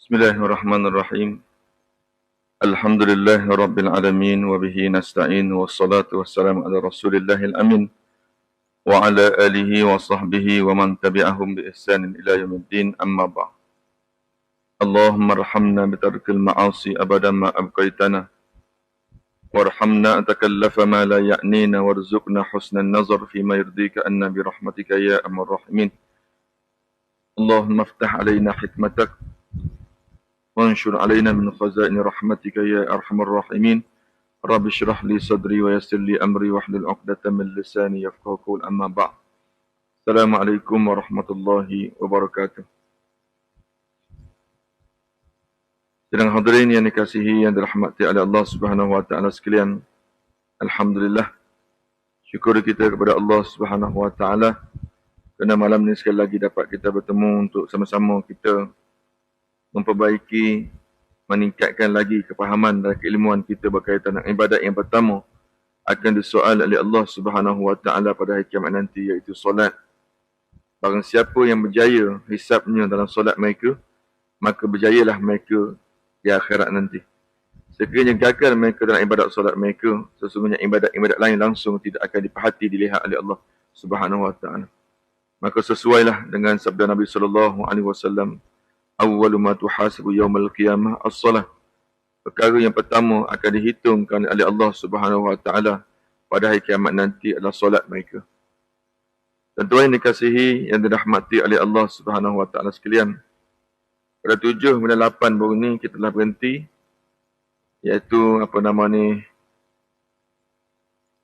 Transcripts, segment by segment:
Bismillahirrahmanirrahim. Alhamdulillahi rabbil alamin wa bihi nasta'in wassalatu wassalamu ala Rasulillahil amin wa ala alihi wa sahbihi wa man tabi'ahum bi ihsanin ila yaumiddin amma ba'd. Allahumma arhamna bi tarkil ma'asi abadan ma abqaitana warhamna atakallafa ma la ya'nina warzuqna husnan nazar fi ma yurdika anna bi rahmatika ya arhamar rahimin. Allahumma iftah alaina hikmatak وانشر علينا من خزائن رحمتك يا أرحم الراحمين رب اشرح لي صدري ويسر لي أمري واحلل عقدة من لساني يفقهوا قولي أما بعد. السلام عليكم ورحمة الله وبركاته. Sedang hadirin yang dikasihi, yang dirahmati oleh Allah Subhanahu wa taala sekalian. Alhamdulillah. Syukur kita kepada Allah Subhanahu wa taala kerana malam ini sekali lagi dapat kita bertemu untuk sama-sama kita memperbaiki, meningkatkan lagi kepahaman dan keilmuan kita berkaitan dengan ibadat yang pertama akan disoal oleh Allah Subhanahu wa taala pada hari kiamat nanti, iaitu solat. Barang siapa yang berjaya hisabnya dalam solat mereka, maka berjayalah mereka di akhirat nanti. Sekiranya gagal mereka dalam ibadat solat mereka, sesungguhnya ibadat-ibadat lain langsung tidak akan diperhati, dilihat oleh Allah Subhanahu wa taala. Maka sesuailah dengan sabda Nabi sallallahu alaihi wasallam, awwalu ma tuhasabu yaumal qiyamah as-salah. Perkara yang pertama akan dihitungkan oleh Allah Subhanahu wa taala pada hari kiamat nanti adalah solat mereka. Tuan-tuan yang dikasihi, yang dirahmati oleh Allah Subhanahu wa taala sekalian, pada 7 dan 8 baru ni kita telah berhenti, iaitu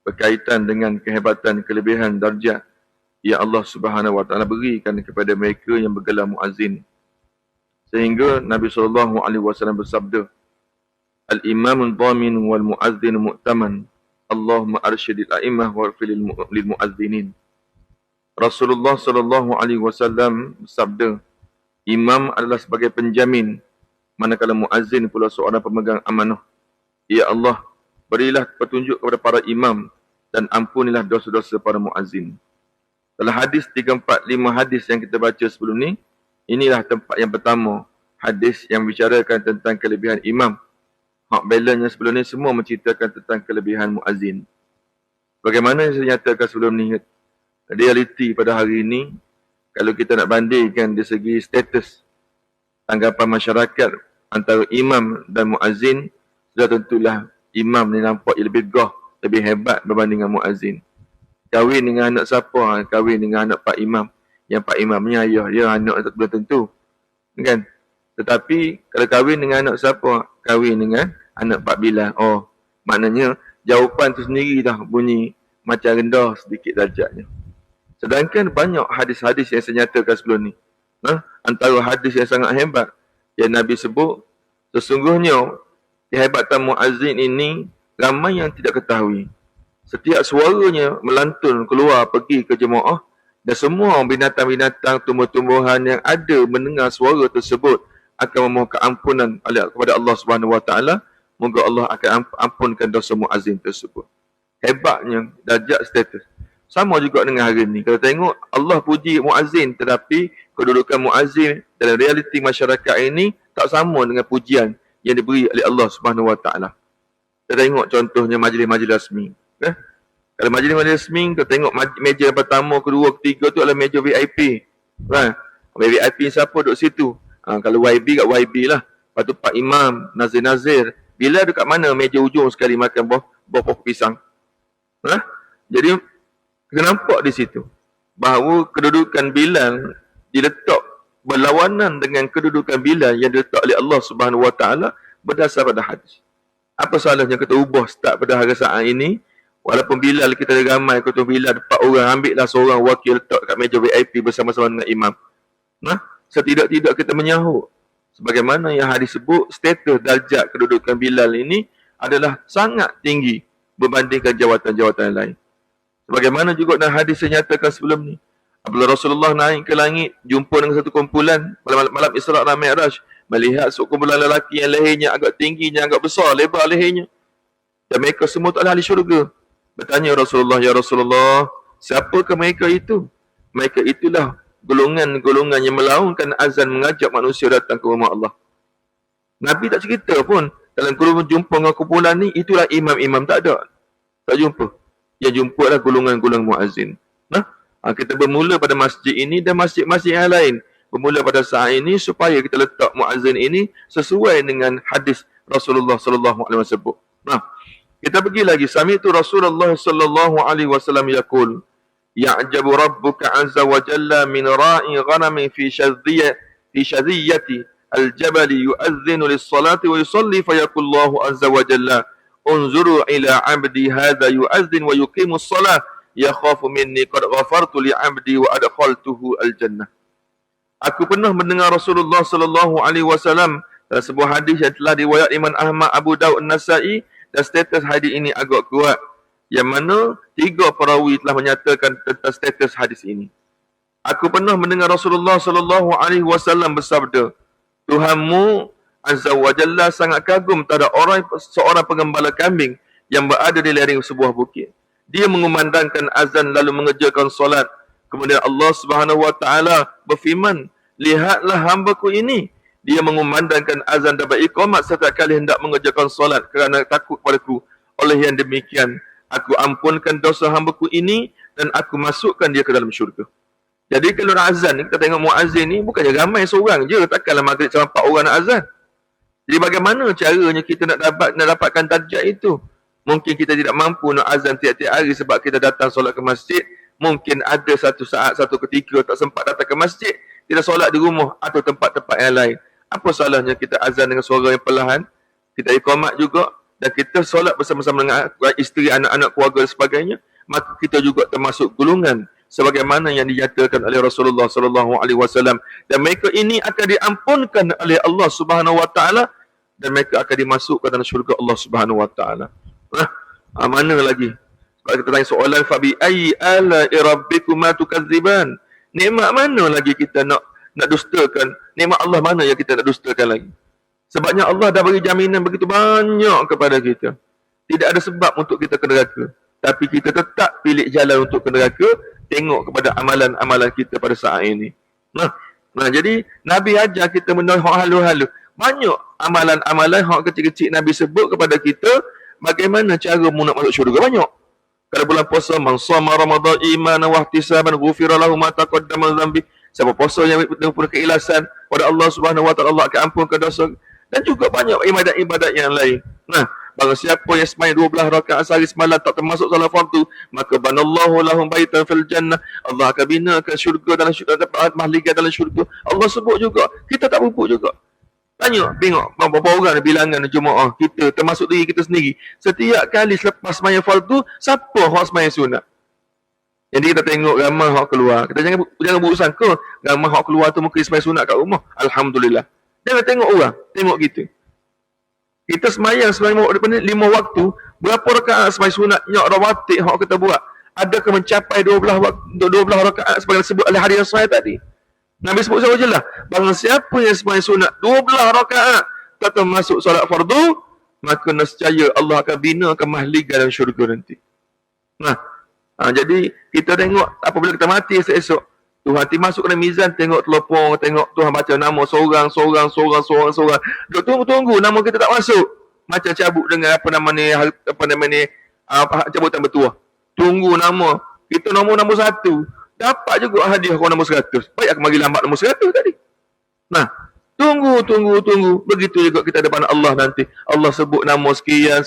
berkaitan dengan kehebatan, kelebihan darjat yang Allah Subhanahu wa taala berikan kepada mereka yang bergelar muazzin. Sehingga Nabi SAW bersabda, Al-imamul dhamin wal mu'azzin mu'taman, Allahumma arsyidil a'imah warfilil mu'azzinin. Rasulullah SAW bersabda, imam adalah sebagai penjamin, manakala muazzin pula seorang pemegang amanah. Ya Allah, berilah petunjuk kepada para imam dan ampunilah dosa-dosa para muazzin. Dalam hadis 3, 4, 5 hadis yang kita baca sebelum ni, inilah tempat yang pertama, hadis yang bicarakan tentang kelebihan imam. Hak balance sebelum ni semua menceritakan tentang kelebihan muazzin. Bagaimana yang saya nyatakan sebelum ni, realiti pada hari ini, kalau kita nak bandingkan dari segi status tanggapan masyarakat antara imam dan muazzin, sudah tentulah imam ni nampak lebih gah, lebih hebat berbanding dengan muazzin. Kahwin dengan anak siapa? Kahwin dengan anak Pak Imam. Yang Pak Imamnya ayah dia, anak tak belum tentu. Kan? Tetapi kalau kahwin dengan anak siapa? Kahwin dengan anak Pak Bilal. Oh, maknanya jawapan tu sendiri dah bunyi macam rendah sedikit darjatnya. Sedangkan banyak hadis-hadis yang saya nyatakan sebelum ni. Antara hadis yang sangat hebat yang Nabi sebut, sesungguhnya kehebatan muazzin ini ramai yang tidak ketahui. Setiap suaranya melantun keluar pergi ke jemaah, dan semua binatang-binatang, tumbuh-tumbuhan yang ada mendengar suara tersebut akan memohon keampunan kepada Allah Subhanahu wa taala. Moga Allah akan ampunkan dosa muazzin tersebut. Hebatnya darjat status. Sama juga dengan hari ini. Kalau tengok Allah puji muazzin, tetapi kedudukan muazzin dalam realiti masyarakat ini tak sama dengan pujian yang diberi oleh Allah Subhanahu wa taala. Kita tengok contohnya majlis-majlis rasmi. Kalau majlis-majlis rasmi, kita tengok meja yang pertama, kedua, ketiga tu adalah meja VIP. VIP siapa duduk situ? Kalau YB kat YB lah. Lepas tu Pak Imam, Nazir-Nazir. Bila dekat mana meja ujung sekali makan buah pokok pisang? Jadi, kita nampak di situ bahawa kedudukan Bilal diletak berlawanan dengan kedudukan Bilal yang diletak oleh Allah Subhanahu wa taala berdasar pada hadis. Apa salahnya kita ubah start pada hari saat ini? Walaupun Bilal kita ada ramai, ketua Bilal 4 orang, ambillah seorang wakil letak kat meja VIP bersama-sama dengan imam. Setidak-tidak kita menyahut. Sebagaimana yang hadis sebut, status darjat kedudukan Bilal ini adalah sangat tinggi berbandingkan jawatan-jawatan lain. Sebagaimana juga dalam hadis yang nyatakan sebelum ni, apabila Rasulullah naik ke langit, jumpa dengan satu kumpulan malam Isra' dan Mi'raj, melihat sekumpulan lelaki yang lehernya agak tingginya, agak besar, lebar lehernya. Dan mereka semua tak ahli syurga. Bertanya Rasulullah, ya Rasulullah, siapakah mereka itu? Mereka itulah golongan-golongan yang melaungkan azan mengajak manusia datang ke rumah Allah. Nabi tak cerita pun. Dalam kurung jumpa dengan kumpulan ni, itulah imam-imam, tak ada. Tak jumpa. Yang jumpa adalah golongan-golongan muazzin. Nah, kita bermula pada masjid ini dan masjid-masjid yang lain. Bermula pada saat ini supaya kita letak muazzin ini sesuai dengan hadis Rasulullah sallallahu alaihi wasallam. Nah, kita pergi lagi. Sami'tu Rasulullah sallallahu alaihi wasallam yaqul, ya'jabu rabbuka azza wa jalla min ra'i ghanamin fi shadhiyati al-jabali yu'adhdhinu lis-salati wa yusalli fayaqul Allahu azza wa jalla unzuru ila 'abdi hadha yu'adhdhin wa yuqimu as-salah yakhafu minni qad ghafartu li 'abdi wa adkhaltuhu al-jannah. Aku pernah mendengar Rasulullah sallallahu alaihi wasallam dalam sebuah hadis yang telah diriwayat Imam Ahmad, Abu Daud, Nasa'i, dan status hadis ini agak kuat, yang mana 3 perawi telah menyatakan tentang status hadis ini. Aku pernah mendengar Rasulullah sallallahu alaihi wasallam bersabda, Tuhanmu azza wa jalla sangat kagum terhadap seorang pengembala kambing yang berada di lereng sebuah bukit. Dia mengumandangkan azan lalu mengerjakan solat. Kemudian Allah Subhanahu wa taala berfirman, lihatlah hamba-Ku ini, dia mengumandangkan azan dan beriqamat setiap kali hendak mengerjakan solat kerana takut padaku. Oleh yang demikian, aku ampunkan dosa hamba-Ku ini dan aku masukkan dia ke dalam syurga. Jadi kalau nak azan ni, kita tengok muazzin ni bukannya ramai seorang je, takkanlah maghrib sampai 4 orang nak azan. Jadi bagaimana caranya kita nak dapatkan darjat itu? Mungkin kita tidak mampu nak azan tiap-tiap hari sebab kita datang solat ke masjid. Mungkin ada satu saat, satu ketika tak sempat datang ke masjid, kita solat di rumah atau tempat-tempat yang lain. Apa salahnya kita azan dengan suara yang perlahan, kita iqamat juga, dan kita solat bersama-sama dengan isteri, anak-anak, keluarga dan sebagainya, maka kita juga termasuk golongan sebagaimana yang dinyatakan oleh Rasulullah sallallahu alaihi wasallam, dan mereka ini akan diampunkan oleh Allah Subhanahu wa taala dan mereka akan dimasukkan dalam syurga Allah Subhanahu wa taala. Mana lagi? Sebab kita tanya soalan, fabi ayyi ala'i rabbikuma tukadziban? Nikmat mana lagi kita nak dustakan? Nikmat Allah mana yang kita nak dustakan lagi? Sebabnya Allah dah bagi jaminan begitu banyak kepada kita. Tidak ada sebab untuk kita ke neraka. Tapi kita tetap pilih jalan untuk ke neraka. Tengok kepada amalan-amalan kita pada saat ini. Nah, jadi Nabi ajar kita benda halu-halu. Banyak amalan-amalan hak kecil-kecil Nabi sebut kepada kita bagaimana cara nak masuk syurga. Banyak. Kalau bulan puasa, man shoma Ramadan imanan wa ihtisaban ghufira lahu ma taqaddama min dhanbi. Siapa puasa yang penuh keikhlasan pada Allah Subhanahu wa taala, Allah akan ampunkan dosa, dan juga banyak ibadat-ibadat yang lain. Nah, barang siapa yang sembahyang 12 rakaat sehari semalam tak termasuk salat fardu, maka banallahu lahum baitan fil jannah. Allah akan binakan syurga dalam syurga, mahligai dalam syurga. Allah sebut juga, kita tak pupuk juga. Tanya, tengok berapa orang bilangan jemaah kita, termasuk diri kita sendiri. Setiap kali selepas sembahyang fardu, siapa hak sembahyang sunat? Jadi kita tengok ramai hak keluar. Kita jangan berusaha ramai hak keluar tu mungkin sembahyang sunat kat rumah. Alhamdulillah. Jangan tengok orang, tengok kita. Kita sembahyang 5 waktu, berapa rakaat sembahyang sunat nyak rawatib hak kita buat? Adakah mencapai 12 rakaat sebagai disebut oleh hadis sahih tadi? Nabi sebut sama je lah, barang siapa yang sembahyang sunat 12 rakaat tak termasuk solat fardu, maka nescaya Allah akan binakan mahligai dalam syurga nanti. Jadi kita tengok apabila kita mati esok-esok, Tuhan nanti masuk dalam mizan, tengok telopong, tengok Tuhan baca nama seorang. Tunggu nama kita tak masuk. Macam cabut dengan cabutan bertuah. Tunggu nama. Kita nombor 1. Dapat juga hadiah kau nombor 100. Baik aku bagi lambat nombor 100 tadi. Tunggu. Begitu juga kita depan Allah nanti. Allah sebut nama sekian.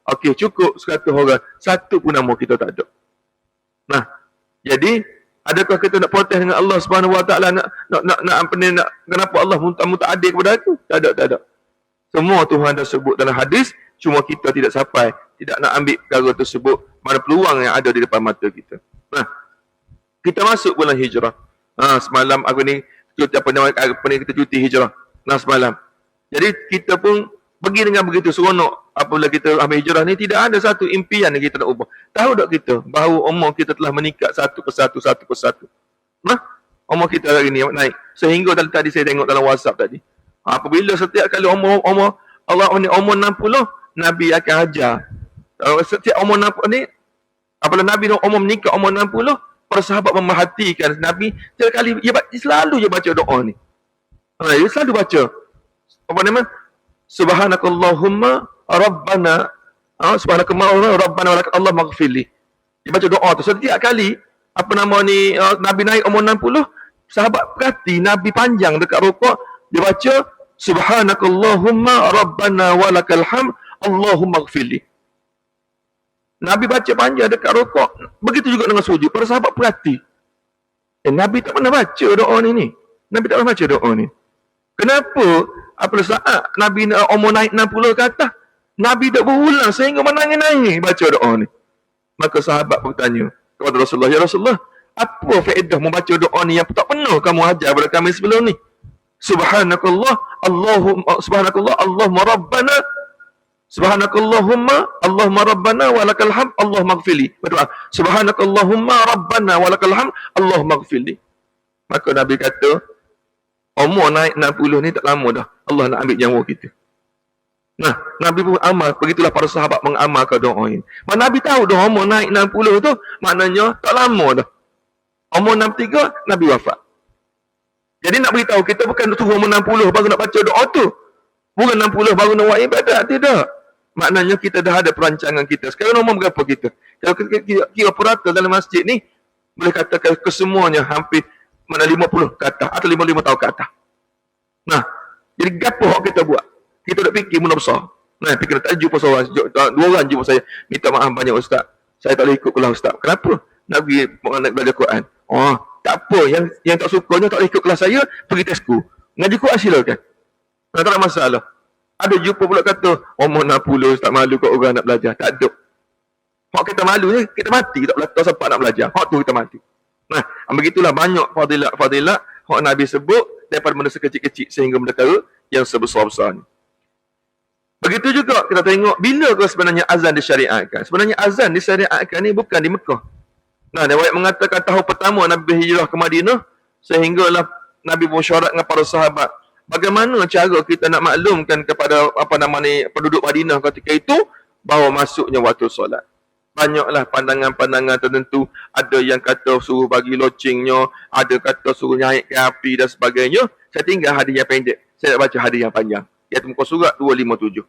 Okey, cukup 100 orang. Satu pun nama kita tak ada. Jadi, adakah kita nak protes dengan Allah Subhanahu wa taala, nak kenapa Allah tak adil kepada aku? Tak ada. Semua Tuhan dah sebut dalam hadis, cuma kita tidak sampai, tidak nak ambil perkara tersebut, mana peluang yang ada di depan mata kita. Kita masuk bulan hijrah. Semalam aku ni kita cuti hijrah. Semalam. Jadi kita pun pergi dengan begitu seronok. Apabila kita ambil hijrah ni, tidak ada satu impian yang kita nak ubah. Tahu tak kita bahawa umur kita telah meningkat satu persatu. Umur kita hari ni naik. Sehingga tadi saya tengok dalam WhatsApp tadi. Apabila setiap kali umur Allah ni umur 60, Nabi akan ajar. Setiap umur 60 ni, apabila Nabi umur meningkat umur 60, para sahabat memerhatikan Nabi. Setiap kali selalu dia baca doa ni. Dia selalu baca. Apa nama? Subhanakallahumma rabbana subhanakallahumma rabbana walakal Allah maghfirli. Dia baca doa tu setiap kali apa nama ni Nabi naik umur 60, sahabat perhati Nabi panjang dekat rukuk dia baca subhanakallahumma rabbana walakal hamd Allahumma maghfirli. Nabi baca panjang dekat rukuk, begitu juga dengan sujud. Para sahabat perhati. Nabi tak pernah baca doa ni. Nabi tak pernah baca doa ni. Kenapa? Apabila saat Nabi umur naik 60 ke atas, Nabi tak berulang sehingga menangis-nangis baca doa ni. Maka sahabat bertanya kepada Rasulullah, ya Rasulullah, apa faedah membaca doa ni yang tak pernah kamu ajar kepada kami sebelum ni? Subhanakallah, Allahumma rabbana, subhanakallahumma, Allahumma rabbana walakal hamd, Allah maghfirli. Berdoa, subhanakallahumma rabbana walakal hamd, Allah maghfirli. Maka Nabi kata, umur naik 60 ni tak lama dah. Allah nak ambil nyawa kita. Nah, Nabi pun amal. Begitulah para sahabat mengamalkan doa ini. Nabi tahu dah umur naik 60 tu, maknanya tak lama dah. Umur 63, Nabi wafat. Jadi nak beritahu, kita bukan tunggu umur 60 baru nak baca doa tu. Bukan 60 baru nak buat ibadat. Tidak. Maknanya kita dah ada perancangan kita. Sekarang umur berapa kita? Kalau kita kira purata dalam masjid ni, boleh katakan kesemuanya hampir mana 50 ke atas atau 55 tahun ke atas. Nah, jadi gapo hak kita buat? Kita nak fikir mula besar. Nah, fikir tak jumpa seorang, dua orang jumpa saya, minta maaf banyak ustaz. Saya tak boleh ikut kelas ustaz. Kenapa? Nak pergi nak belajar Quran. Oh, tak apa. Yang tak sukanya tak boleh ikut kelas saya, pergi tesku. Ngaji Quran silakan. Nah, tak ada masalah. Ada jumpa pula kata, umur 60 ustaz malu kat orang nak belajar. Tak ada. Hak kita malu ni, kita mati tak sempat nak belajar. Hak tu kita mati. Nah, begitulah banyak fadilat hak Nabi sebut daripada benda sekecil-kecil sehingga benda yang sebesar-besar ni. Begitu juga kita tengok bila ke sebenarnya azan disyariatkan. Sebenarnya azan disyariatkan ni bukan di Mekah. Nah, riwayat mengatakan tahun pertama Nabi hijrah ke Madinah sehinggalah Nabi bersyarat dengan para sahabat. Bagaimana cara kita nak maklumkan kepada penduduk Madinah ketika itu bahawa masuknya waktu solat. Banyaklah pandangan-pandangan tertentu. Ada yang kata suruh bagi locengnya, ada kata suruh naikkan api dan sebagainya. Saya tinggal hadis yang pendek. Saya nak baca hadis yang panjang. Iaitu muka surat 257.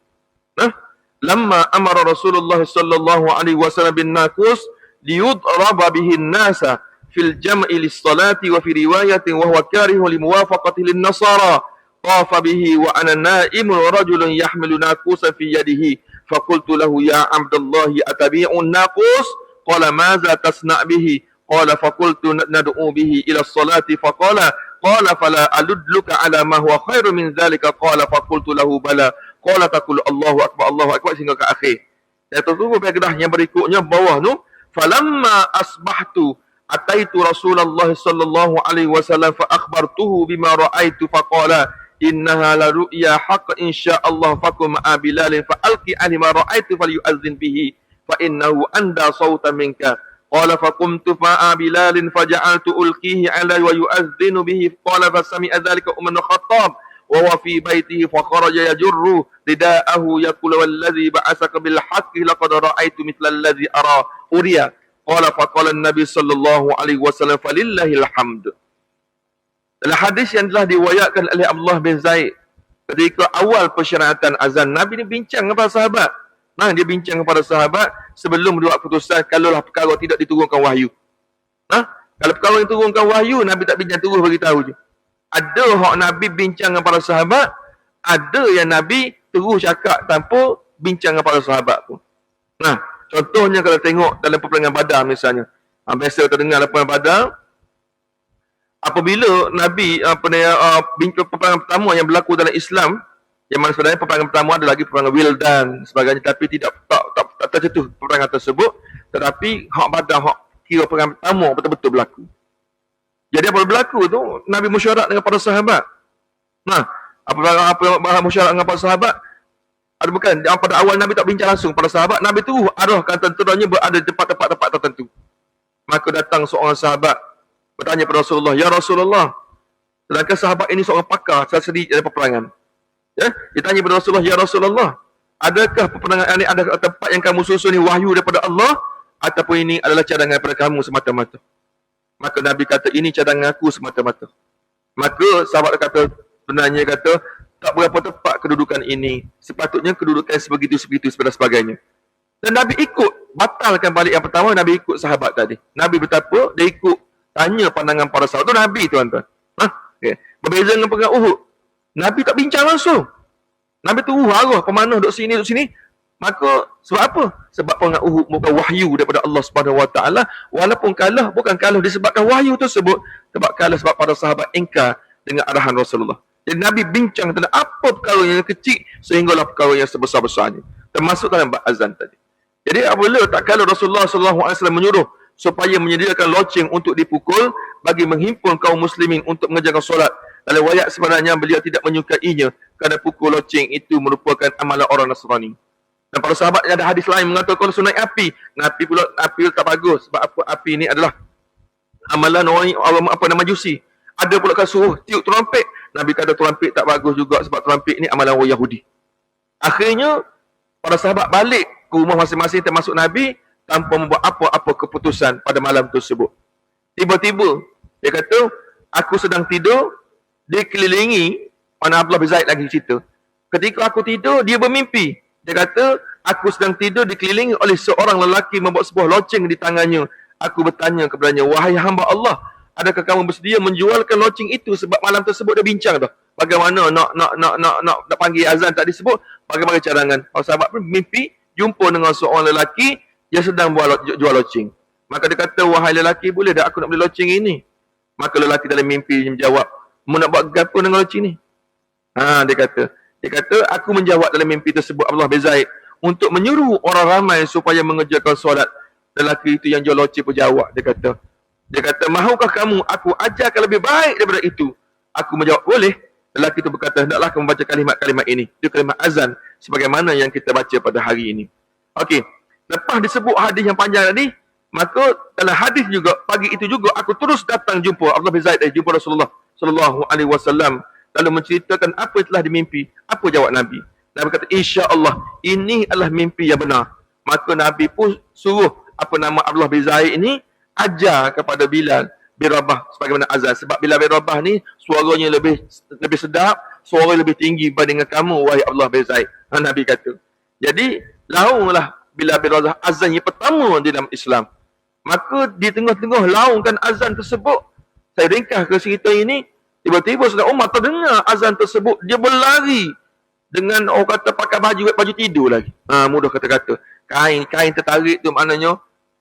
Nah, lamma amara Rasulullah sallallahu alaihi wasallam bin naqus liyudraba bihi an-nasa fil jam'i lis-salati wa fi riwayatin wa huwa karihu li muwafaqati lin-nasara tafa bihi wa ana na'imun wa rajulun yahmilu naqusan fi yadihi فقلت له يا عبد الله أتبيع الناقوس قال ماذا تصنع به قال فقلت ندعو به إلى الصلاة فقال فلا أدلك على ما هو خير من ذلك قال فقلت له بلى قال تقول الله أكبر sehingga ke akhir. Dan terus paragraf yang berikutnya bawah tu falamma asbahtu ataitu Rasulullah sallallahu alaihi wasallam fa akhbartuhu bima ra'aitu faqala innaha la ru'ya haqq insyaallah fakum ma'a bilal fa alqi an ma ra'aitu falyu'azzin bihi fa innahu anda sautan minka qala fa qumtu ma'a bilal faja'altu ulqihi 'ala wa yu'azzinu bihi qala fa sami'a dhalika Umar bin Khattab wa huwa fi baitihi fa kharaja yajurru rida'ahu yaqulu wallazi ba'asaka bil haqqi laqad ra'aitu mithla allazi ara uriya qala fa qala an-nabi sallallahu alaihi wasallam falillahil hamd. Dalam hadis yang telah diwayatkan oleh Abdullah bin Zaid ketika awal persyaratan azan, Nabi ni bincang dengan para sahabat. Nah, dia bincang kepada sahabat sebelum buat keputusan kalaulah perkara tidak diturunkan wahyu. Nah, kalau perkara yang diturunkan wahyu, Nabi tak bincang terus bagi tahu je. Ada hak Nabi bincang dengan para sahabat, ada yang Nabi terus cakap tanpa bincang dengan para sahabat pun. Nah, contohnya kalau tengok dalam peperangan Badar misalnya. Biasa kita dengar peperangan Badar, apabila Nabi peperangan pertama yang berlaku dalam Islam, yang mana sebenarnya peperangan pertama ada lagi peperangan Wildan sebagainya, tapi tak tercetus peperangan tersebut, tetapi hak Badar, hak kira peperangan pertama betul-betul berlaku. Jadi apa berlaku tu, Nabi mesyuarat dengan para sahabat. Nah, apa mesyuarat dengan para sahabat? Ada bukan pada awal Nabi tak bincang langsung para sahabat, Nabi tu arahkan tenteranya berada di tempat-tempat tertentu. Maka datang seorang sahabat bertanya kepada Rasulullah, ya Rasulullah, sedangkan sahabat ini seorang pakar strategi dalam peperangan. Ya, dia tanya kepada Rasulullah, ya Rasulullah, adakah peperangan ini ada tempat yang kamu susun ni wahyu daripada Allah ataupun ini adalah cadangan daripada kamu semata-mata? Maka Nabi kata, ini cadangan aku semata-mata. Maka sahabat kata, sebenarnya kata, tak berapa tepat kedudukan ini. Sepatutnya kedudukan sebegitu-sebegitu dan sebagainya. Dan Nabi ikut, batalkan balik yang pertama, Nabi ikut sahabat tadi. Nabi betapa, dia ikut tanya pandangan para sahabat. Itu Nabi, tuan-tuan. Okay. Berbeza dengan perang Uhud. Nabi tak bincang langsung. Nabi tu arah ke mana, duduk sini, duduk sini. Maka, sebab apa? Sebab perang Uhud bukan wahyu daripada Allah Subhanahu Wa Taala. Walaupun kalah, bukan kalah disebabkan wahyu tersebut. Sebab kalah sebab para sahabat ingkar dengan arahan Rasulullah. Jadi Nabi bincang tentang apa perkara yang kecil sehinggalah perkara yang sebesar-besarnya. Termasuk dalam bab azan tadi. Jadi apabila tak kala Rasulullah SAW menyuruh supaya menyediakan loceng untuk dipukul bagi menghimpun kaum muslimin untuk mengerjakan solat. Dalam riwayat sebenarnya beliau tidak menyukainya kerana pukul loceng itu merupakan amalan orang Nasrani. Dan para sahabat ada hadis lain mengatakan kalau naik api, api pula api tak bagus sebab apa api ini adalah amalan orang apa nama Majusi. Ada pula kan suruh tiup terumpet, Nabi kata terumpet tak bagus juga sebab terumpet ini amalan orang Yahudi. Akhirnya para sahabat balik ke rumah masing-masing termasuk Nabi tanpa membuat apa-apa keputusan pada malam tersebut. Tiba-tiba dia kata, aku sedang tidur, dikelilingi, mana Abdullah bin Zaid lagi cerita. Ketika aku tidur, dia bermimpi. Dia kata, aku sedang tidur dikelilingi oleh seorang lelaki membawa sebuah loceng di tangannya. Aku bertanya kepadanya, wahai hamba Allah, adakah kamu bersedia menjualkan loceng itu sebab malam tersebut dia bincang tu. Bagaimana nak panggil azan tak disebut, bagaimana cadangan. Kalau sahabat pun mimpi jumpa dengan seorang lelaki yang sedang jual loceng. Maka dia kata, wahai lelaki, boleh tak aku nak beli loceng ini? Maka lelaki dalam mimpi menjawab, mau nak buat apa dengan loceng ni? Dia kata, aku menjawab dalam mimpi tersebut Abdullah bin Zaid untuk menyuruh orang ramai supaya mengerjakan solat. Lelaki itu yang jual loceng pun jawab. Dia kata, mahukah kamu aku ajarkan lebih baik daripada itu? Aku menjawab, boleh. Lelaki itu berkata, hendaklah kamu baca kalimat-kalimat ini. Itu kalimat azan sebagaimana yang kita baca pada hari ini. Okey, lepas disebut hadis yang panjang tadi, maka dalam hadis juga, pagi itu juga aku terus datang jumpa Abdullah bin Zaid, jumpa Rasulullah sallallahu alaihi wasallam, lalu menceritakan apa yang telah dimimpi. Apa jawab Nabi? Nabi kata, insya-Allah ini adalah mimpi yang benar. Maka Nabi pun suruh Abdullah bin Zaid ini ajar kepada Bilal bin Rabah sebagaimana azan. Sebab Bilal bin Rabah ni suaranya lebih sedap, suara lebih tinggi berbanding dengan kamu wahai Abdullah bin Zaid. Nabi kata. Jadi launglah Bilal bin Rabah azan yang pertama di dalam Islam. Maka di tengah-tengah laungkan azan tersebut, saya ringkas ke cerita ini, tiba-tiba Saudara Umar terdengar azan tersebut, dia berlari dengan orang kata pakai baju tidur lagi. Mudah kata-kata. Kain tertarik tu maknanya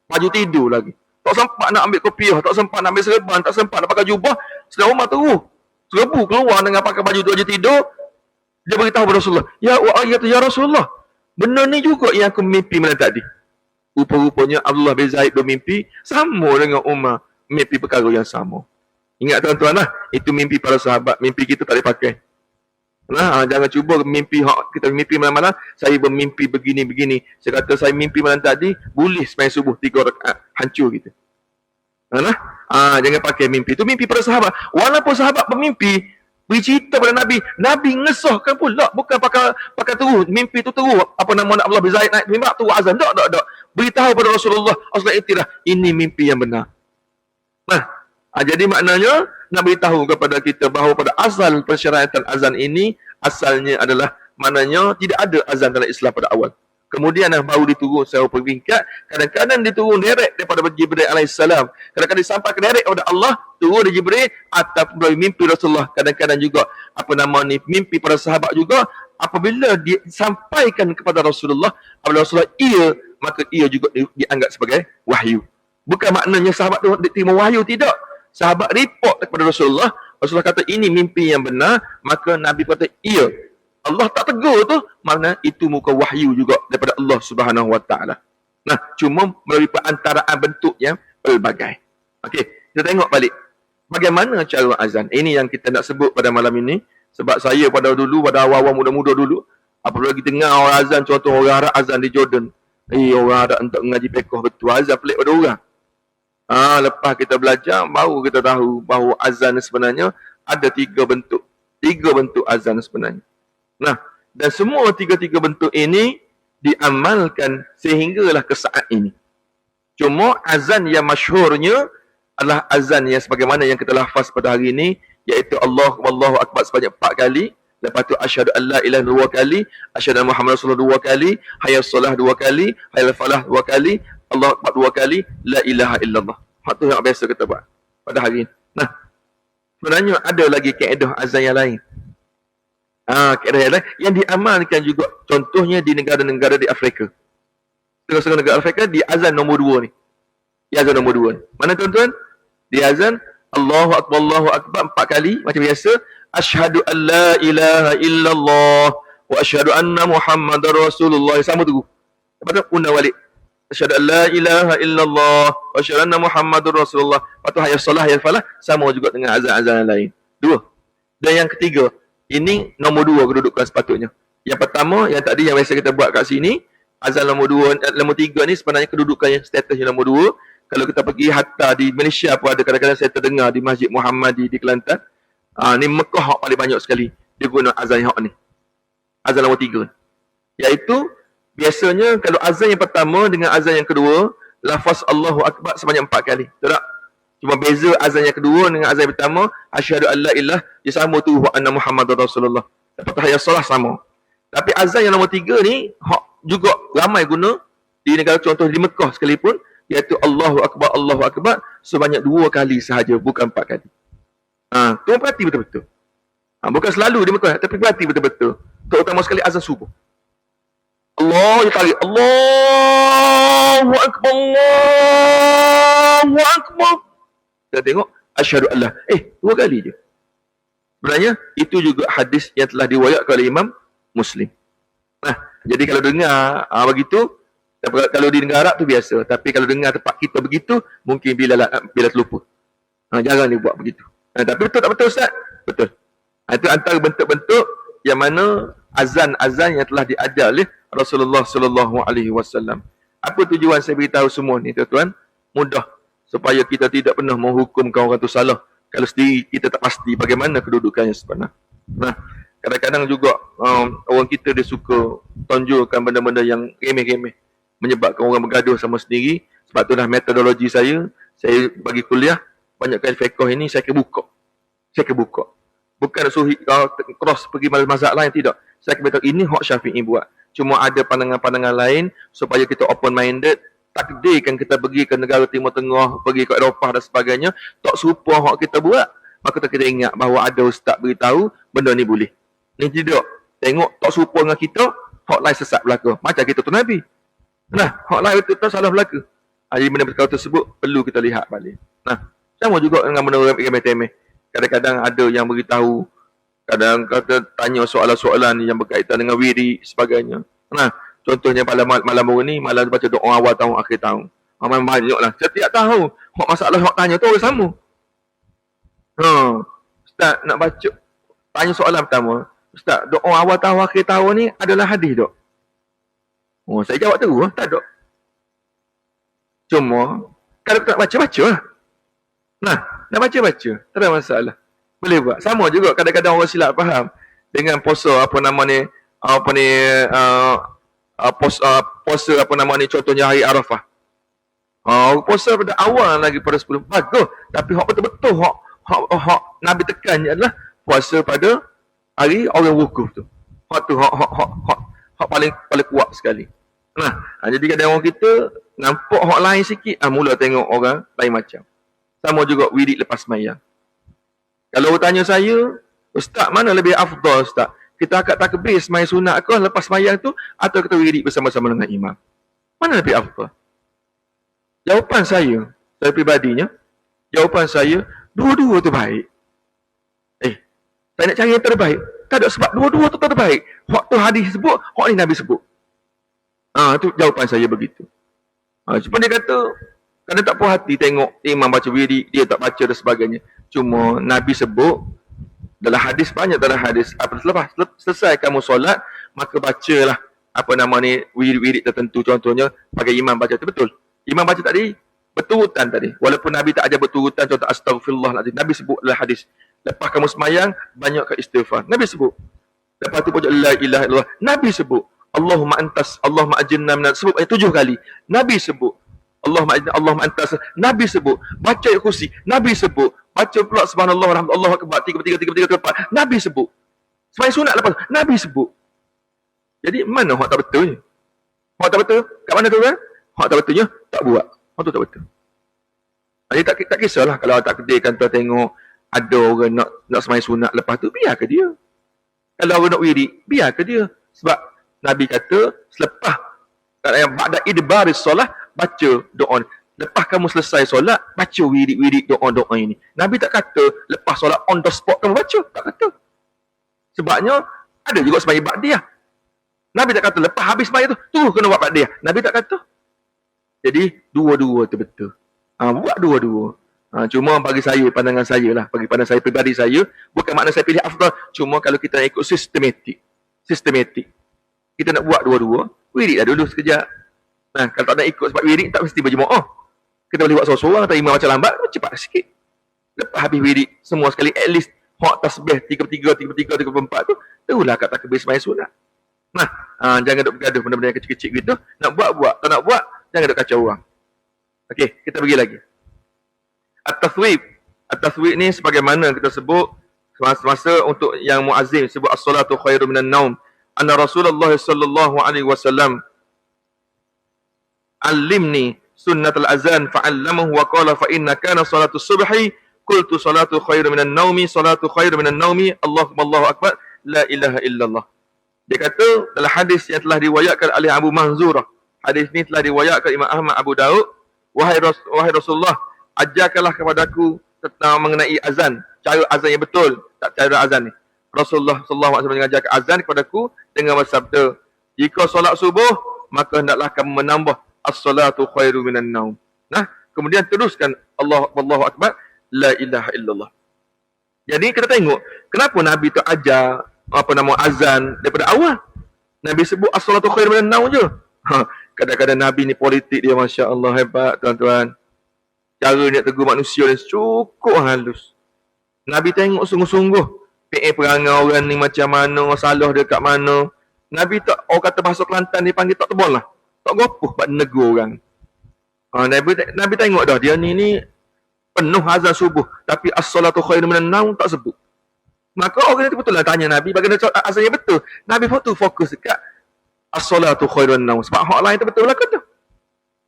baju tidur lagi. Tak sempat nak ambil kopiah, tak sempat nak ambil serban, tak sempat nak pakai jubah. Saudara Umar terus serbu keluar dengan pakai baju tidur. Dia beritahu kepada Rasulullah, ya Rasulullah, benar ni juga yang aku mimpi malam tadi. Rupa-rupanya Abdullah bin Zaid bermimpi sama dengan Umar, mimpi perkara yang sama. Ingat tuan-tuan lah, itu mimpi para sahabat, mimpi kita tak boleh pakai. Jangan cuba mimpi kita mimpi malam-malam, saya bermimpi begini-begini. Saya kata saya mimpi malam tadi, boleh sembahyang subuh 3 rakaat, hancur kita. Jangan pakai mimpi. Itu mimpi para sahabat. Walaupun sahabat bermimpi, beri cerita pada Nabi, Nabi ngesahkan pula, bukan pakai terus mimpi tu terus nak Abdullah bin Zaid naik mimbar tu azan. Tak. Beritahu pada Rasulullah ini mimpi yang benar. Jadi maknanya nak beritahu kepada kita bahawa pada asal persyaratan azan ini asalnya adalah maknanya tidak ada azan dalam Islam pada awal. Kemudian baru diturun secara peringkat, kadang-kadang diturun direct daripada Jibril alaihissalam. Kadang-kadang disampaikan direct kepada Allah, turun dari Jibril ataupun dari mimpi Rasulullah. Kadang-kadang juga mimpi para sahabat juga apabila disampaikan kepada Rasulullah, apabila Rasulullah maka ia juga dianggap sebagai wahyu. Bukan maknanya sahabat tu terima wahyu, tidak. Sahabat report kepada Rasulullah, Rasulullah kata ini mimpi yang benar, maka Nabi kata iya. Allah tak tegur tu, makna itu muka wahyu juga daripada Allah Subhanahu Wa Taala. Cuma melalui perantaraan bentuk yang pelbagai. Okey, kita tengok balik. Bagaimana cara azan? Ini yang kita nak sebut pada malam ini. Sebab saya pada awal-awal muda-muda dulu, apabila kita dengar orang azan, contoh orang Arab azan di Jordan. Orang Arab untuk mengaji fiqh betul, azan pelik pada orang. Lepas kita belajar, baru kita tahu bahawa azan sebenarnya ada 3 bentuk. 3 bentuk azan sebenarnya. Dan semua 3 bentuk ini diamalkan sehinggalah ke saat ini. Cuma azan yang masyhurnya adalah azan yang sebagaimana yang kita lafaz pada hari ini, iaitu Allahu Akbar sebanyak 4 kali. Lepas tu asyhadu an la ilaha illallah 2 kali, asyhadu anna Muhammad Rasulullah 2 kali, hayya salah 2 kali, hayya falah 2 kali, Allah Akbar 2 kali, la ilaha illallah. Hak tu yang biasa kita buat pada hari ini. Nah, sebenarnya ada lagi kaedah azan yang lain. Kaedah yang lain yang diamalkan juga, contohnya di negara-negara di Afrika. Setengah-setengah negara Afrika di azan nombor 2 ni. Di azan nombor 2 ni. Mana tuan-tuan? Di azan Allahu Akbar 4 kali macam biasa. Asyhadu an la ilaha illallah wa asyhadu anna Muhammadar Rasulullah. Sama tu. Lepas tu undang balik. Asyhadu an la ilaha illallah wa asyhadu anna Muhammadar Rasulullah. Lepas tu hayya salah hayya falah, sama juga dengan azan-azan yang lain. 2. Dan yang ketiga, ini nombor 2 kedudukan sepatutnya. Yang pertama, yang tadi yang biasa kita buat kat sini, azan nombor 2, nombor 3 ni sebenarnya kedudukannya, statusnya nombor 2. Kalau kita pergi hatta di Malaysia pun ada, kadang-kadang saya terdengar di Masjid Muhammadi di Kelantan. Ni Mekah hak paling banyak sekali dia guna azan hak ni. Azan nombor 3. Iaitu biasanya kalau azan yang pertama dengan azan yang kedua, lafaz Allahu Akbar sebanyak 4 kali. Betul tak? Cuma beza azan yang kedua dengan azan yang pertama, asyhadu an la ilaha, dia sama tu wa anna Muhammadar Rasulullah. Lepas tu hayya salah sama. Tapi azan yang nombor 3 ni hak juga ramai guna di negara contoh di Mekah sekalipun, iaitu Allahu Akbar sebanyak 2 kali sahaja, bukan 4 kali. Tu perhati betul-betul. Bukan selalu di Mekah, tapi perhati betul-betul. Terutama sekali azan subuh. Allah dia tarik. Allahu Akbar. Allahu Akbar. Kita tengok asyhadu an la. 2 kali je. Sebenarnya itu juga hadis yang telah diriwayatkan oleh Imam Muslim. Jadi kalau dengar begitu, kalau di negara Arab tu biasa, tapi kalau dengar tempat kita begitu, mungkin bila terlupa. Jarang dia buat begitu. Tapi betul tak betul Ustaz? Betul. Itu antara bentuk-bentuk yang mana azan-azan yang telah diajar oleh Rasulullah sallallahu alaihi wasallam. Apa tujuan saya beritahu semua ni tuan-tuan? Mudah supaya kita tidak pernah menghukumkan orang tu salah kalau sendiri kita tak pasti bagaimana kedudukannya sebenar. Kadang-kadang juga orang kita dia suka tonjolkan benda-benda yang remeh-remeh, menyebabkan orang bergaduh sama sendiri. Sebab tu dah metodologi saya bagi kuliah banyak kali fiqh ini saya akan buka. Bukan suruh cross pergi mazhab lain, tidak. Saya akan beritahu ini hak Syafi'i buat. Cuma ada pandangan-pandangan lain supaya kita open minded. Takdirkan kita pergi ke negara Timur Tengah, pergi ke Eropah dan sebagainya, tak serupa hak kita buat, maka kita ingat bahawa ada ustaz beritahu benda ni boleh. Ni tidak. Tengok tak serupa dengan kita, hak lain sesat belaka. Macam kita tu Nabi. Hak lain betul-betul salah belaka. Jadi benda perkara tersebut perlu kita lihat balik. Sama juga dengan benda remeh-temeh. Kadang-kadang ada yang beritahu, kadang kata tanya soalan-soalan yang berkaitan dengan wirid sebagainya. Contohnya pada malam hari ni, malam baca doa awal tahun, akhir tahun. Banyaklah. Setiap tahun, hak masalah hak tanya tu orang sama. Ustaz nak baca, tanya soalan pertama, Ustaz, doa awal tahun, akhir tahun ni adalah hadis tak? Saya jawab terus, tak ada. Cuma, kalau kita nak baca lah. Nak baca, tak ada masalah. Boleh buat. Sama juga kadang-kadang orang silap faham dengan puasa puasa contohnya hari Arafah. Puasa pada awal lagi pada 10 bagus, tapi hak betul-betul hak Nabi tekan adalah puasa pada hari orang wukuf tu. Hak tu hak paling kuat sekali. Jadi kadang orang kita nampak hak lain sikit, mula tengok orang lain macam. Sama juga wirid lepas sembahyang. Kalau tanya saya, Ustaz mana lebih afdal Ustaz? Kita akad takbir sembahyang sunat ke lepas sembahyang tu, atau kita wirid bersama-sama dengan imam? Mana lebih afdal? Jawapan saya pribadinya, dua-dua tu baik. Saya nak cari yang terbaik. Tak ada, sebab dua-dua tu terbaik. Hak tu hadis sebut, hak ni Nabi sebut. Tu jawapan saya begitu. Cuma dia kata, kadang tak puas hati tengok imam baca wirid, dia tak baca dan sebagainya. Cuma Nabi sebut dalam hadis, banyak dalam hadis, selepas selesai kamu solat, maka bacalah wirid-wirid tertentu. Contohnya bagi imam baca tu betul. Imam baca tadi berturutan tadi. Walaupun Nabi tak ajar berturutan, contoh astaghfirullahaladzim, Nabi sebut dalam hadis. Lepas kamu semayang, banyakkan istighfar. Nabi sebut. Lepas tu pojok la ilaha illallah, Nabi sebut. Allahumma ajinna minat, sebut 7 kali. Nabi sebut. Allahumma antas, Nabi sebut. Baca ayat kursi, Nabi sebut. Baca pula subhanallah walhamdulillah akbar 3 4, Nabi sebut. Sembahyang sunat lepas tu. Nabi sebut. Jadi mana hak tak betulnya? Hak tak betul? Kat mana tu kan? Hak tak betulnya tak buat. Hak tu tak betul. Jadi tak kisahlah kalau tak kedaikan tu tengok ada orang nak sembahyang sunat lepas tu, biar ke dia. Kalau orang nak wirid, biar ke dia. Sebab Nabi kata selepas yang ba'da idbaris solat, baca doa. Lepas kamu selesai solat, baca wirid-wirid doa-doa ini. Nabi tak kata lepas solat on the spot kamu baca. Tak kata. Sebabnya ada juga sembahyang ba'diyah. Nabi tak kata lepas habis sembahyang tu kena buat ba'diyah. Nabi tak kata. Jadi dua-dua tu betul. Buat dua-dua. Cuma bagi saya, pandangan saya lah, bagi pandangan saya pribadi saya, bukan makna saya pilih afdal, cuma kalau kita ikut sistematik. Kita nak buat dua-dua, wirid dah dulu sekejap. Kalau tak nak ikut sebab wirid, tak mesti berjemaah. Kita boleh buat seorang-seorang, atau imam macam lambat, cepat sikit. Lepas habis wirid, semua sekali, at least, hak tasbih 33, 34 tu, terulah kat takbir sembahyang sunat. Jangan duk bergaduh benda-benda yang kecil-kecil gitu. Nak buat, tak nak buat, jangan duk kacau orang. Okey, kita pergi lagi. At-taswib. At-taswib ni sebagaimana kita sebut semasa untuk yang muazzin sebut as-salatu khairu minan naum. Anna Rasulullah sallallahu alaihi wasallam allimni sunnatul azan fa'allamahu wa qala fa inna kana salatu subhi qultu salatu khairu minan naumi salatu khairu minan naumi Allahu akbar la ilaha illallah. Dia kata dalam hadis yang telah diriwayatkan oleh Abu Manzurah. Hadis ni telah diriwayatkan Imam Ahmad, Abu Daud. Wahai Rasulullah, ajarkanlah kepadaku tentang mengenai azan, cara azan yang betul, tak cara azan ni. Rasulullah sallallahu alaihi wasallam mengajarkan azan kepadaku dengan bersabda, jika solat subuh, maka hendaklah kamu menambah as-salatu khairu minan naum. Kemudian teruskan Allahu akbar, la ilaha illallah. Jadi kita tengok kenapa Nabi tu ajar azan daripada awal. Nabi sebut as-salatu khairu minan naum je. Kadang-kadang Nabi ni politik dia, Masya Allah, hebat tuan-tuan. Cara dia tegur manusia ni cukup halus. Nabi tengok sungguh-sungguh perangai orang ni macam mana, salah dia kat mana. Nabi tak, orang kata bahasa Kelantan dia panggil tak tebal lah. Tak gopoh buat negur orang. Nabi tengok dah, dia ni penuh azan subuh, tapi as-salatu khairu minan naum tak sebut. Maka orang ni betul lah tanya Nabi, bagaimana azan yang betul. Nabi tu fokus dekat as-salatu khairun naum. Sebab hak lain tu betul lah kata.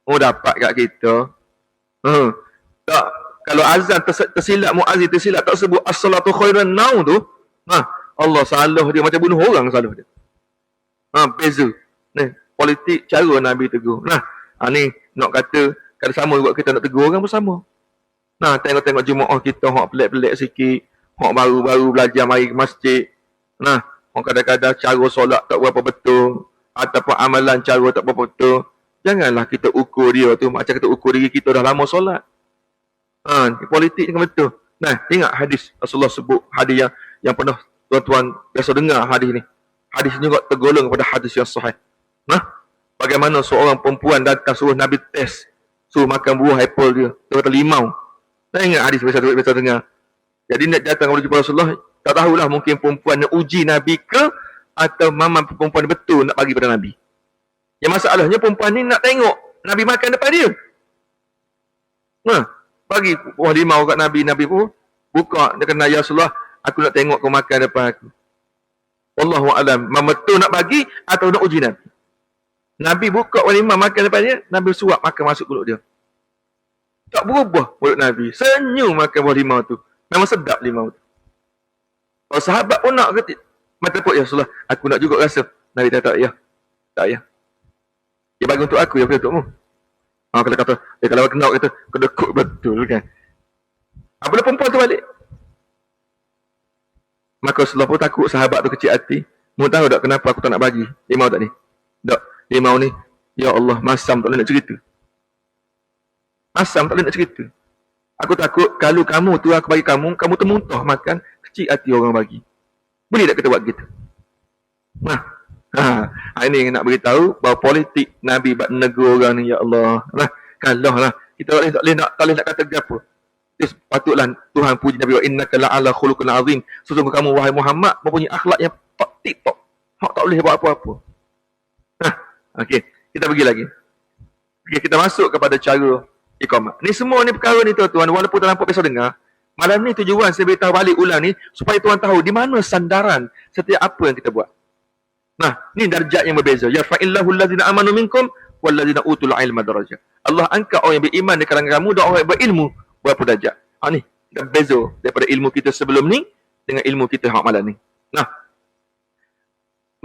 Dapat kat kita. Tak. Kalau azan tersilap, muazzin tersilap, tak sebut as-salatu khairun naum tu, Allah salah dia, macam bunuh orang salah dia. Beza. Ni, politik cara Nabi tegur. Ni nak kata, kalau sama juga kita nak tegur orang pun sama. Tengok-tengok jemaah kita, hak pelik-pelik sikit, hak baru-baru belajar mari ke masjid. Hak kadang-kadang cara solat tak berapa betul, ataupun amalan cara tak berapa betul. Janganlah kita ukur dia tu macam kita ukur diri kita dah lama solat. Politik dengan betul. Ingat hadis Rasulullah sebut, hadis yang pernah tuan-tuan biasa dengar hadis ni. Hadis ni juga tergolong pada hadis yang sahih. Bagaimana seorang perempuan datang suruh Nabi test, suruh makan buah apple dia, dia kata limau. Ingat hadis biasa dengar. Jadi nak datang kepada jumpa Rasulullah, tak tahulah mungkin perempuan nak uji Nabi ke, atau mamam perempuan betul nak bagi pada Nabi. Yang masalahnya perempuan ni nak tengok Nabi makan depan dia. Bagi buah limau kat Nabi. Nabi pun buka, dia kata, ya Rasulullah, aku nak tengok kau makan depan aku. Wallahu a'lam, memang betul nak bagi atau nak uji Nabi. Nabi buka buah limau makan depan dia, Nabi suap makan masuk mulut dia. Tak berubah mulut Nabi, senyum makan buah limau tu. Memang sedap limau tu. Kalau sahabat pun nak ke, mata pun, ya Rasulullah, aku nak juga rasa. Nabi kata, ya. Tak ya. Dia bagi untuk aku, ya boleh untukmu. Kalau kata, kalau kenal kata, kedekut betul kan. Apabila perempuan tu balik. Maka Rasulullah pun takut sahabat tu kecil hati. Mu tahu tak kenapa aku tak nak bagi limau tak ni? Tak, limau ni, ya Allah, masam tak boleh nak cerita. Masam tak boleh nak cerita. Aku takut kalau kamu tu aku bagi kamu tu muntah makan, kecil hati orang bagi. Boleh tak kita buat gitu? Ini nak beritahu bahawa politik Nabi buat negur orang ni, ya Allah. Kalau kita tak boleh nak kata apa. Patutlah Tuhan puji Nabi, wa innaka la'ala khuluqin azim. Sesungguhnya kamu wahai Muhammad mempunyai akhlak yang tip-top. Hak tak boleh buat apa-apa. Okey, kita pergi lagi. Okey, kita masuk kepada cara iqamah. Ni semua ni perkara ni tuan-tuan, walaupun tak nampak biasa dengar, Malam ni tujuan saya beritahu balik ulang ni supaya tuan tahu di mana sandaran setiap apa yang kita buat. Nah, ni darjat yang berbeza. Ya fa'illahu allazina amanu minkum wallazina utul ilma darajat. Allah angkat orang yang beriman di kalangan kamu dan orang yang berilmu berapa darjat. Ni kita berbeza daripada ilmu kita sebelum ni dengan ilmu kita hak malam ni. Nah,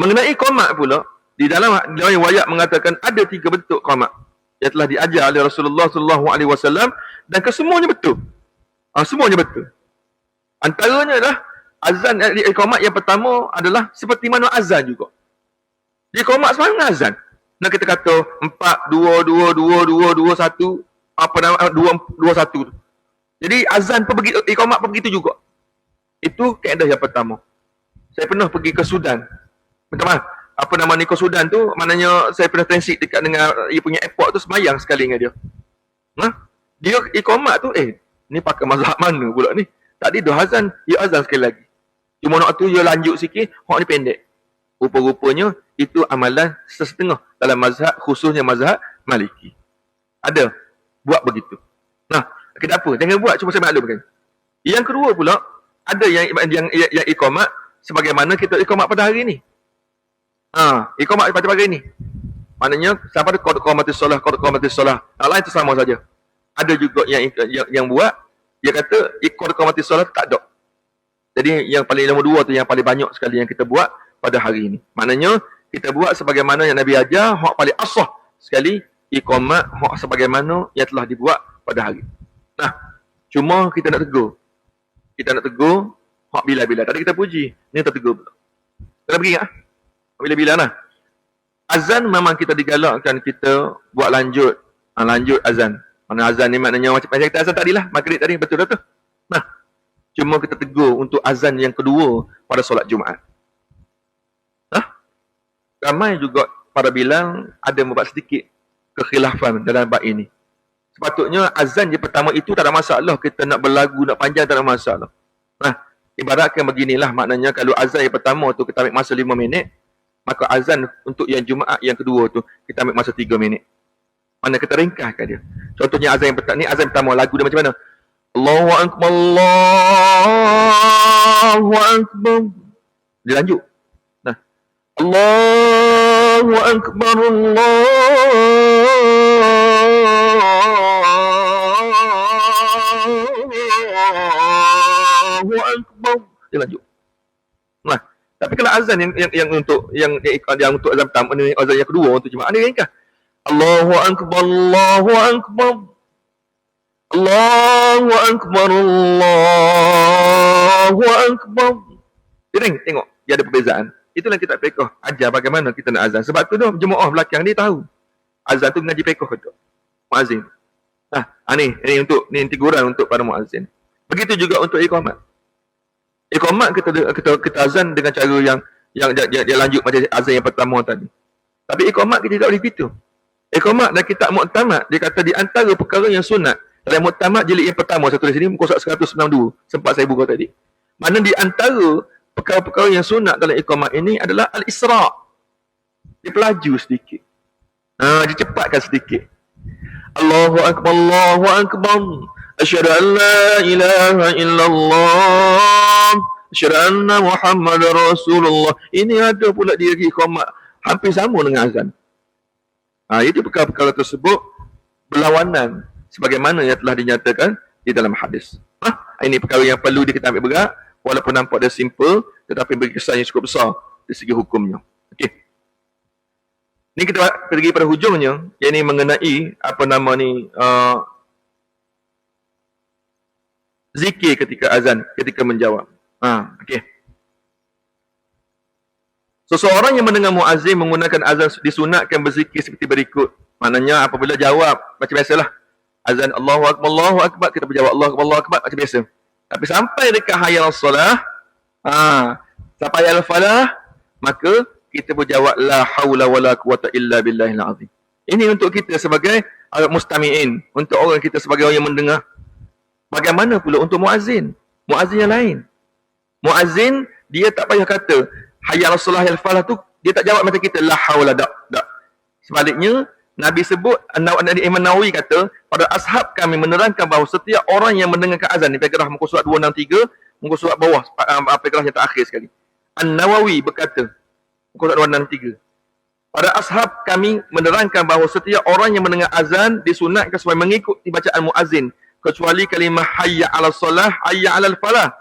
mengenai qomat pula, di dalam riwayat mengatakan ada 3 bentuk qomat yang telah diajar oleh Rasulullah sallallahu alaihi wasallam dan kesemuanya betul. Semuanya betul. Antaranya adalah azan iqamat yang pertama adalah seperti mana azan juga. Di iqamat sebenarnya azan. Nah kita kata 4 2 2 2 2 2 1 apa nama 2 2 1. Jadi azan pun begitu, iqamat pun begitu juga. Itu kaedah yang pertama. Saya pernah pergi ke Sudan. Minta maaf. Apa nama ni ke Sudan tu, maknanya saya pernah transit dekat dengan dia punya airport tu, sembayang sekali dengan dia. Dia iqamat tu ni pakai mazhab mana pula ni? Tadi dah azan, dia azan sekali lagi. Cuma nak tu dia lanjut sikit, hak ni pendek. Rupa-rupanya itu amalan setengah dalam mazhab, khususnya mazhab Maliki. Ada buat begitu. Nah, kenapa? Jangan buat, cuma saya maklumkan. Yang kedua pula, ada yang iqamat sebagaimana kita iqamat pada hari ni. Iqamat pada pagi ni. Maknanya siapa ada qad qamatis solah. Lain itu sama saja. Ada juga yang buat, dia kata qad qamatis solah tak ada. Jadi yang paling nombor 2 tu yang paling banyak sekali yang kita buat pada hari ini. Maknanya kita buat sebagaimana yang Nabi ajar, hak paling asah sekali iqamat hak sebagaimana yang telah dibuat pada hari. Nah, cuma kita nak tegur. Kita nak tegur hak bila-bila. Tadi kita puji, ni tak tegur pula. Kena pergi tak? Bila-bila lah. Azan memang kita digalakkan kita buat lanjut azan. Mana azan ni maknanya macam kita azan tadi lah, maghrib tadi, betul tak tu? Nah, cuma kita tegur untuk azan yang kedua pada solat Jumaat. Ramai juga para bilang ada membuat sedikit kekhilafan dalam bab ini. Sepatutnya azan yang pertama itu tak ada masalah, kita nak berlagu, nak panjang tak ada masalah. Nah, ibaratkan beginilah, maknanya kalau azan yang pertama tu kita ambil masa 5 minit, maka azan untuk yang Jumaat yang kedua tu kita ambil masa 3 minit. Mana kita ringkaskan dia. Contohnya azan yang pertama ni, azan pertama lagu dia macam mana? Allahu akbar, Allahu akbar. Dia lanjut. Nah, Allahu akbar, Allahu akbar. Dia lanjut. Nah, tapi kalau azan yang untuk yang untuk azan pertama ni, azan yang kedua untuk Jumaat ni ringkas. Allahu akbar, Allahu akbar. Allahu akbar, Allahu akbar. Tengok, dia ada perbezaan. Itulah kita fiqh ajar bagaimana kita nak azan. Sebab tu jemaah belakang ni tahu. Azan tu ngaji fiqh tu. Muazzin. Ni teguran untuk para muazzin. Begitu juga untuk iqamat. Iqamat kita azan dengan cara yang lanjut macam azan yang pertama tadi. Tapi iqamat kita tak boleh begitu. Iqamat dan kitab Mu'tamad, dia kata di antara perkara yang sunat. Dalam Mu'tamad jilid yang pertama, saya tulis sini muka surat 192, sempat saya buka tadi. Mana di antara perkara-perkara yang sunat dalam iqamat ini adalah al-isra'. Dia pelaju sedikit. Dia cepatkan sedikit. Allahu akbar, Allahu akbar. Asyhadu an la ilaha illallah. Asyhadu anna Muhammadar Rasulullah. Ini ada pula di iqamat hampir sama dengan azan. Itu perkara-perkara tersebut berlawanan sebagaimana yang telah dinyatakan di dalam hadis. Ini perkara yang perlu kita ambil berat, walaupun nampak dia simple, tetapi beri kesan yang cukup besar dari segi hukumnya. Okey. Ini kita pergi pada hujungnya, yang ini mengenai zikir ketika azan, ketika menjawab. Okey. Seseorang yang mendengar muazzin menggunakan azan disunatkan berzikir seperti berikut. Maknanya apabila jawab macam biasalah. Azan Allahu akbar, Allahu akbar, kita berjawab Allahu akbar macam biasa. Tapi sampai dekat hayya as-salah, sampai al-falah, maka kita berjawab la haula wala quwata illa billahil azim. Ini untuk kita sebagai mustami'in, untuk orang kita sebagai orang yang mendengar. Bagaimana pula untuk muazzin? Muazzin yang lain. Muazzin dia tak payah kata hayya as-salah al-falah tu, dia tak jawab macam kita la haula, tak. Sebaliknya Nabi sebut, Imam Nawawi kata, pada ashab kami menerangkan bahawa setiap orang yang mendengarkan azan, ni paragraf muka surat 263, muka surat bawah, paragraf yang terakhir sekali. An-Nawawi berkata, muka surat 263, pada ashab kami menerangkan bahawa setiap orang yang mendengar azan disunatkan supaya mengikuti bacaan muazzin, kecuali kalimah hayya 'ala solah, hayya 'alal falah.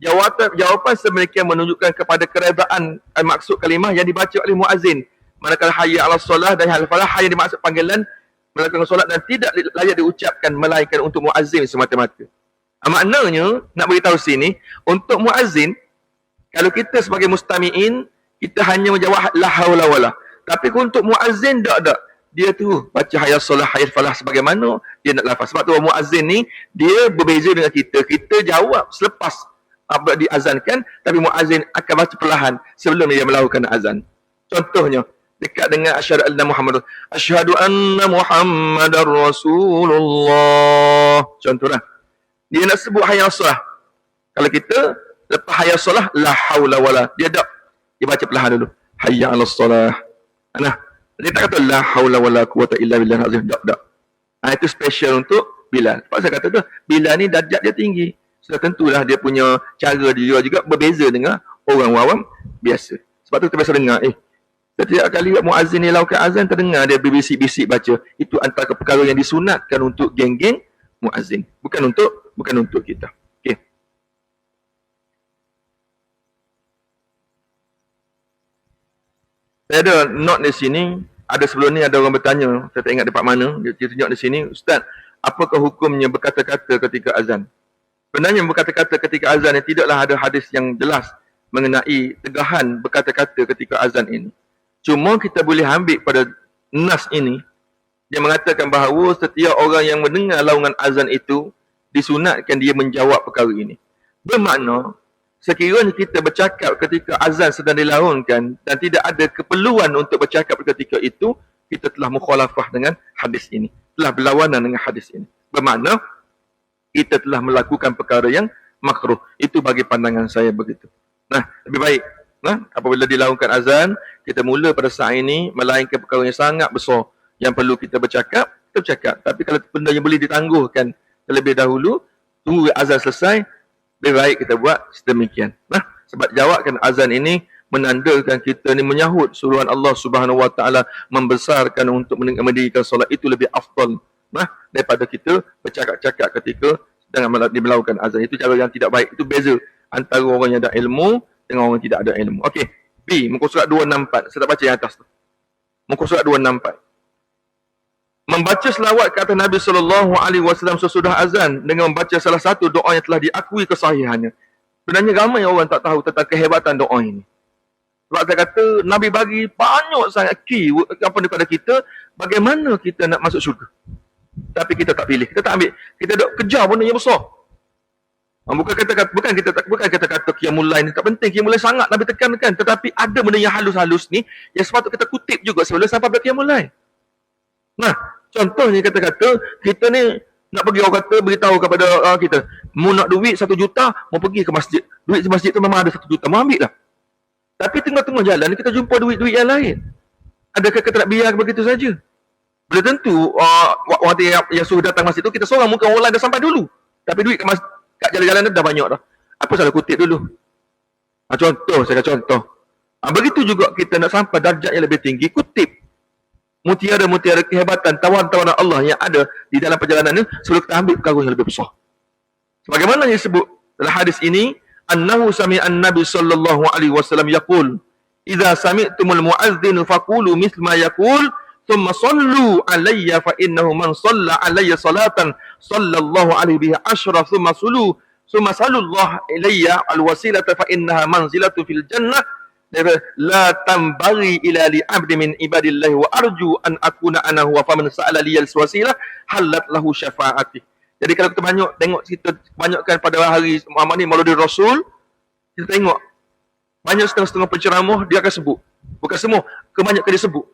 Jawapan sedemikian menunjukkan kepada keredaan maksud kalimah yang dibaca oleh muazzin. Manakala hayya 'ala solah dan hayya 'alal falah hanya dimaksud panggilan melakukan solat dan tidak layak diucapkan melainkan untuk muazzin semata-mata. Maknanya nak beritahu sini, untuk muazzin, kalau kita sebagai mustami'in, kita hanya menjawab la haula wala. Tapi untuk muazzin tak. Dia tu baca hayya solah, hayya falah sebagaimana dia nak lafaz. Sebab tu muazzin ni dia berbeza dengan kita. Kita jawab selepas diazankan, tapi muazzin akan baca perlahan sebelum dia melakukan azan. Contohnya dekat dengan asyhadu anna Muhammadar Rasulullah. Contohlah, dia nak sebut hayya solah. Kalau kita lepas hayya solah, la haula wala, dia tak, dia baca perlahan dulu, hayya 'alas solah. Nah, dia tak kata la haula wala quwata illa billah azim, tak. Itu special untuk Bilal. Sebab saya kata tu, Bilal ni darjat dia tinggi. Sudah tentulah dia punya cara dia juga berbeza dengan orang awam biasa. Sebab tu kita biasa dengar, setiap kali muazzin ni lakukan azan, terdengar dia berbisik-bisik baca. Itu antara perkara yang disunatkan untuk geng-geng muazzin, bukan untuk kita. Okey. Saya ada note di sini. Ada sebelum ni ada orang bertanya, saya tak ingat dekat mana, dia tunjuk di sini, Ustaz, apakah hukumnya berkata-kata ketika azan? Sebenarnya berkata-kata ketika azan ni tidaklah ada hadis yang jelas mengenai tegahan berkata-kata ketika azan ini. Cuma kita boleh ambil pada nas ini, dia mengatakan bahawa setiap orang yang mendengar laungan azan itu disunatkan dia menjawab perkara ini. Bermakna, sekiranya kita bercakap ketika azan sedang dilaungkan dan tidak ada keperluan untuk bercakap ketika itu, kita telah mukhalafah dengan hadis ini, telah berlawanan dengan hadis ini. Bermakna, kita telah melakukan perkara yang makruh. Itu bagi pandangan saya begitu. Nah, lebih baik apabila dilakukan azan, kita mula pada saat ini, melainkan perkara yang sangat besar yang perlu kita bercakap, kita bercakap. Tapi kalau benda yang boleh ditangguhkan terlebih dahulu, tunggu azan selesai, lebih baik kita buat sedemikian. Sebab jawabkan azan ini menandakan kita ni menyahut suruhan Allah Subhanahu Wa Taala membesarkan untuk mendirikan solat, itu lebih afdal daripada kita bercakap-cakap ketika sedang melakukan azan. Itu cara yang tidak baik. Itu beza antara orang yang ada ilmu dengan orang tidak ada ilmu. Okey. B, muka surat 264. Saya tak baca yang atas tu. Muka surat 264. Membaca selawat ke atas Nabi SAW sesudah azan dengan membaca salah satu doa yang telah diakui kesahihannya. Sebenarnya ramai orang tak tahu tentang kehebatan doa ini. Sebab saya kata Nabi bagi banyak sangat key kepada kita bagaimana kita nak masuk syurga. Tapi kita tak pilih, kita tak ambil. Kita dok kejar benda yang besar. Bukan kata qiyamul lail ni tak penting, qiyamul lail sangat Nabi tekankan, tetapi ada benda yang halus-halus ni yang sepatut kita kutip juga sebelum sampai pada qiyamul lail. Nah, contohnya kata-kata kita ni nak pergi, orang kata beritahu kepada kita, mau nak duit 1 juta, mau pergi ke masjid. Duit di masjid tu memang ada 1 juta, mau ambil lah. Tapi tengah-tengah jalan ni kita jumpa duit-duit yang lain. Adakah kita nak biar begitu saja? Belum tentu orang yang suruh datang masjid tu, kita seorang mungkin orang lain dah sampai dulu. Tapi duit kat jalan-jalan dah banyak dah. Apa salah kutip dulu? Contoh, saya kata contoh. Begitu juga kita nak sampai darjat yang lebih tinggi, kutip mutiara-mutiara kehebatan, tawaran-tawaran Allah yang ada di dalam perjalanan ini sebelum kita ambil perkara yang lebih besar. Sebagaimana yang disebut dalam hadis ini, annahu sami'an Nabi sallallahu alaihi wasallam yaqul, "Idza sami'tumul mu'adzin faqulu mithla ma yaqul, thumma sallu alayya fa innahu man shalla alayya salatan sallallahu alaihi biha ashra thumma sallallahu ilayya alwasilata fa innaha manzilatu fil jannah la tambari ila li abdi min ibadillahi wa arju an akuna ana huwa faman sa'ala liyal wasilah halat lahu syafaati." Jadi kalau kita banyak tengok, kita banyakkan pada hari Maulid Rasul, kita tengok banyak setengah-setengah penceramah dia akan sebut, bukan semua, kebanyakan dia sebut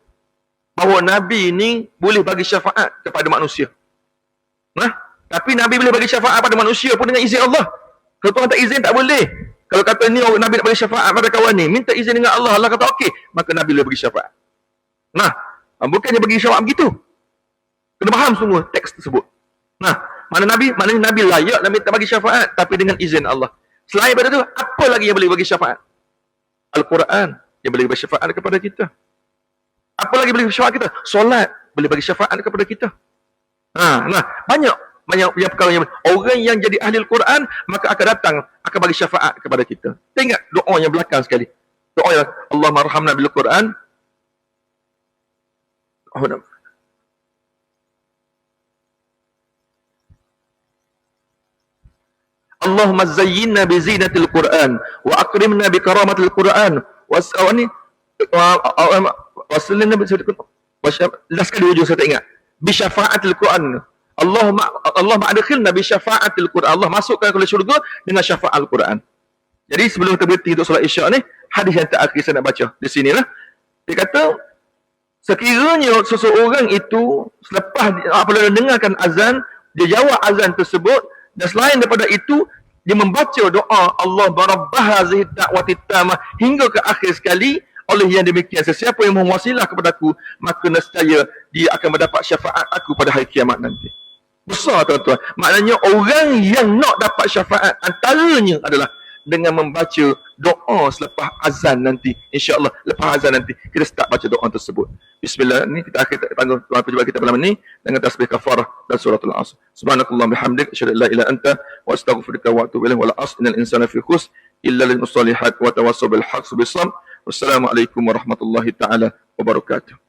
bahawa Nabi ini boleh bagi syafaat kepada manusia. Tapi Nabi boleh bagi syafaat pada manusia pun dengan izin Allah. Kalau Tuhan tak izin, tak boleh. Kalau kata ni Nabi nak bagi syafaat pada kawan ni, minta izin dengan Allah. Allah kata okey, maka Nabi boleh bagi syafaat. Bukannya bagi syafaat begitu. Kena faham sungguh teks tersebut. Nah, maknanya Nabi layak Nabi tak bagi syafaat tapi dengan izin Allah. Selain daripada itu, apa lagi yang boleh bagi syafaat? Al-Quran yang boleh bagi syafaat kepada kita. Apa lagi boleh bagi syafaat kita? Solat boleh bagi syafaat kepada kita. Nah, banyak yang perkara yang orang yang jadi ahli Al-Quran maka akan datang akan bagi syafaat kepada kita. Kita ingat doa yang belakang sekali. Doa yang Allahumma arhamna bil Quran. Allahumma zayyinna bi zinatil Quran wa akrimna bi karamatil Quran wasawani wasallinna bi last kali hujung saya tak ingat bi syafaatil Quran. Allahumma adkhilna bi syafaatil Quran. Allah masukkan ke syurga dengan syafaat Al-Quran. Jadi sebelum kita berhenti untuk solat Isyak ni, hadis yang terakhir saya nak baca di sinilah. Dia kata sekiranya seseorang itu selepas apabila dengarkan azan, dia jawab azan tersebut, dan selain daripada itu dia membaca doa Allah barabbah hazihi da'wati tamah hingga ke akhir sekali, oleh yang demikian sesiapa yang memuasilah kepadaku maka nescaya dia akan mendapat syafaat aku pada hari kiamat nanti. Besar tuan-tuan. Maknanya orang yang nak dapat syafaat antaranya adalah dengan membaca doa selepas azan nanti. InsyaAllah lepas azan nanti kita start baca doa tersebut. Bismillah. Ini kita akhir panggil Tuhan perjumpaan kita malam ini dengan tasbih kafarah dan suratul Asr. Subhanakallah bihamdik asyhadu an la ilaha illa anta wa astaghfiruka wa atubu ilaik. Wal asr innal insana fi khusr illa lil musalihat wa tawassaw bil haqqi bis sabr. Wassalamualaikum warahmatullahi taala wabarakatuh.